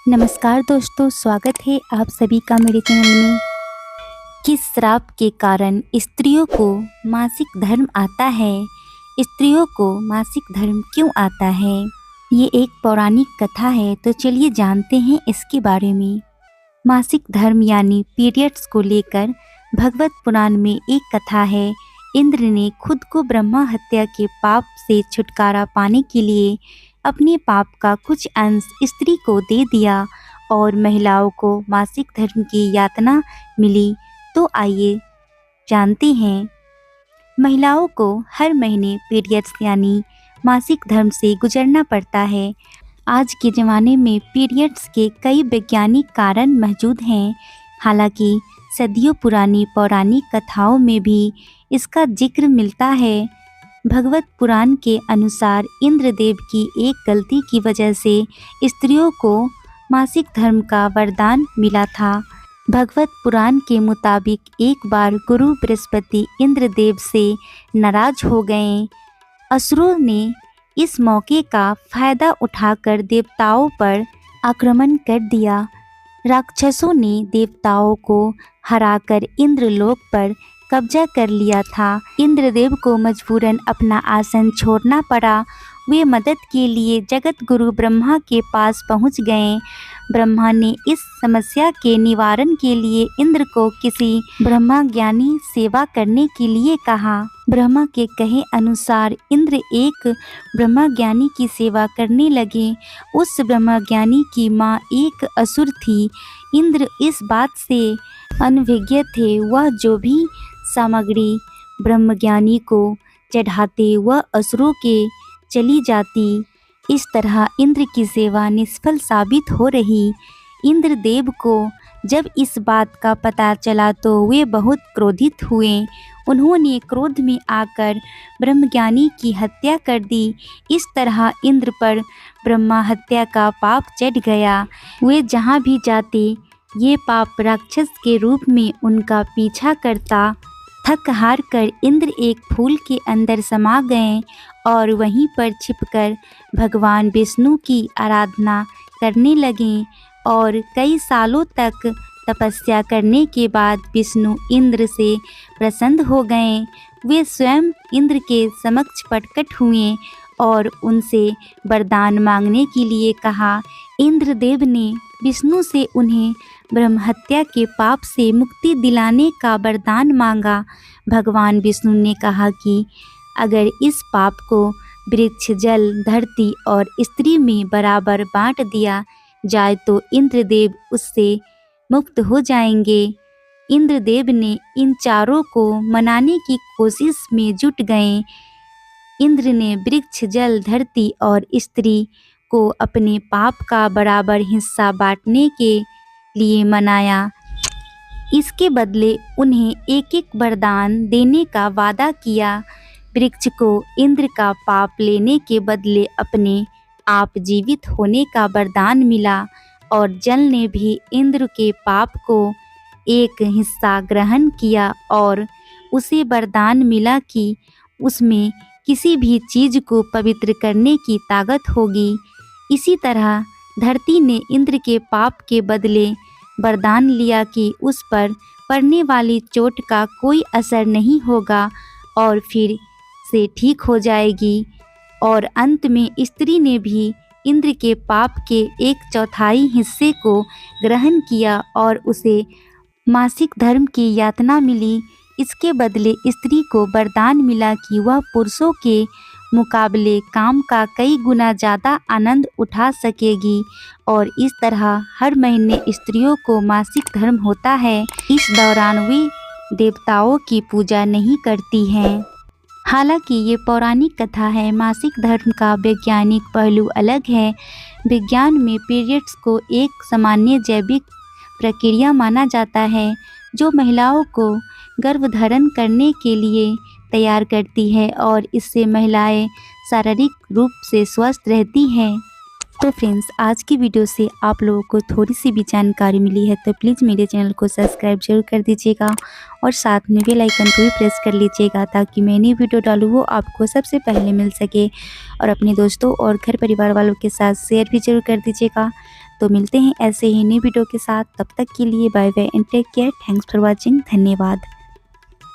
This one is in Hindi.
नमस्कार दोस्तों, स्वागत है आप सभी का मेरे चैनल में। किस श्राप के कारण स्त्रियों को मासिक धर्म आता है? स्त्रियों को मासिक धर्म क्यों आता है? ये एक पौराणिक कथा है, तो चलिए जानते हैं इसके बारे में। मासिक धर्म यानी पीरियड्स को लेकर भगवत पुराण में एक कथा है। इंद्र ने खुद को ब्रह्मा हत्या के पाप से छुटकारा पाने के लिए अपने पाप का कुछ अंश स्त्री को दे दिया और महिलाओं को मासिक धर्म की यातना मिली। तो आइए जानते हैं। महिलाओं को हर महीने पीरियड्स यानी मासिक धर्म से गुजरना पड़ता है। आज के ज़माने में पीरियड्स के कई वैज्ञानिक कारण मौजूद हैं। हालांकि सदियों पुरानी पौराणिक कथाओं में भी इसका जिक्र मिलता है। भगवत पुराण के अनुसार इंद्रदेव की एक गलती की वजह से स्त्रियों को मासिक धर्म का वरदान मिला था। भगवत पुराण के मुताबिक एक बार गुरु बृहस्पति इंद्रदेव से नाराज हो गए। असुरों ने इस मौके का फायदा उठाकर देवताओं पर आक्रमण कर दिया। राक्षसों ने देवताओं को हराकर इंद्रलोक पर कब्जा कर लिया था। इंद्रदेव को मजबूरन अपना आसन छोड़ना पड़ा। वे मदद के लिए जगत गुरु ब्रह्मा के पास पहुंच गए। ब्रह्मा ने इस समस्या के निवारण के लिए इंद्र को किसी ब्रह्मा ज्ञानी सेवा करने के लिए कहा। ब्रह्मा के कहे अनुसार इंद्र एक ब्रह्मा ज्ञानी की सेवा करने लगे। उस ब्रह्मा ज्ञानी की माँ एक असुर थी। इंद्र इस बात से अनभिज्ञ थे। वह जो भी सामग्री ब्रह्मज्ञानी को चढ़ाते वह असुरों के चली जाती। इस तरह इंद्र की सेवा निष्फल साबित हो रही। इंद्रदेव को जब इस बात का पता चला तो वे बहुत क्रोधित हुए। उन्होंने क्रोध में आकर ब्रह्मज्ञानी की हत्या कर दी। इस तरह इंद्र पर ब्रह्मा हत्या का पाप चढ़ गया। वे जहाँ भी जाते ये पाप राक्षस के रूप में उनका पीछा करता। थक हार कर इंद्र एक फूल के अंदर समा गए और वहीं पर छिपकर भगवान विष्णु की आराधना करने लगे और कई सालों तक तपस्या करने के बाद विष्णु इंद्र से प्रसन्न हो गए। वे स्वयं इंद्र के समक्ष प्रकट हुए और उनसे वरदान मांगने के लिए कहा। इंद्रदेव ने विष्णु से उन्हें ब्रह्म हत्या के पाप से मुक्ति दिलाने का वरदान मांगा। भगवान विष्णु ने कहा कि अगर इस पाप को वृक्ष, जल, धरती और स्त्री में बराबर बांट दिया जाए तो इंद्रदेव उससे मुक्त हो जाएंगे। इंद्रदेव ने इन चारों को मनाने की कोशिश में जुट गए। इंद्र ने वृक्ष, जल, धरती और स्त्री को अपने पाप का बराबर हिस्सा बांटने के लिए मनाया। इसके बदले उन्हें एक एक वरदान देने का वादा किया। वृक्ष को इंद्र का पाप लेने के बदले अपने आप जीवित होने का वरदान मिला और जल ने भी इंद्र के पाप को एक हिस्सा ग्रहण किया और उसे वरदान मिला कि उसमें किसी भी चीज़ को पवित्र करने की ताकत होगी। इसी तरह धरती ने इंद्र के पाप के बदले वरदान लिया कि उस पर पड़ने वाली चोट का कोई असर नहीं होगा और फिर से ठीक हो जाएगी। और अंत में स्त्री ने भी इंद्र के पाप के 1/4 हिस्से को ग्रहण किया और उसे मासिक धर्म की यातना मिली। इसके बदले स्त्री को वरदान मिला कि वह पुरुषों के मुकाबले काम का कई गुना ज़्यादा आनंद उठा सकेगी और इस तरह हर महीने स्त्रियों को मासिक धर्म होता है। इस दौरान वे देवताओं की पूजा नहीं करती हैं। हालांकि ये पौराणिक कथा है। मासिक धर्म का वैज्ञानिक पहलू अलग है। विज्ञान में पीरियड्स को एक सामान्य जैविक प्रक्रिया माना जाता है जो महिलाओं को गर्भधारण करने के लिए तैयार करती है और इससे महिलाएं शारीरिक रूप से स्वस्थ रहती हैं। तो फ्रेंड्स, आज की वीडियो से आप लोगों को थोड़ी सी भी जानकारी मिली है तो प्लीज़ मेरे चैनल को सब्सक्राइब जरूर कर दीजिएगा और साथ में बेल आइकन को भी प्रेस कर लीजिएगा ताकि मैं नई वीडियो डालूँ वो आपको सबसे पहले मिल सके। और अपने दोस्तों और घर परिवार वालों के साथ शेयर भी जरूर कर दीजिएगा। तो मिलते हैं ऐसे ही न्यू वीडियो के साथ, तब तक के लिए bye bye and take care. Thanks for watching. धन्यवाद।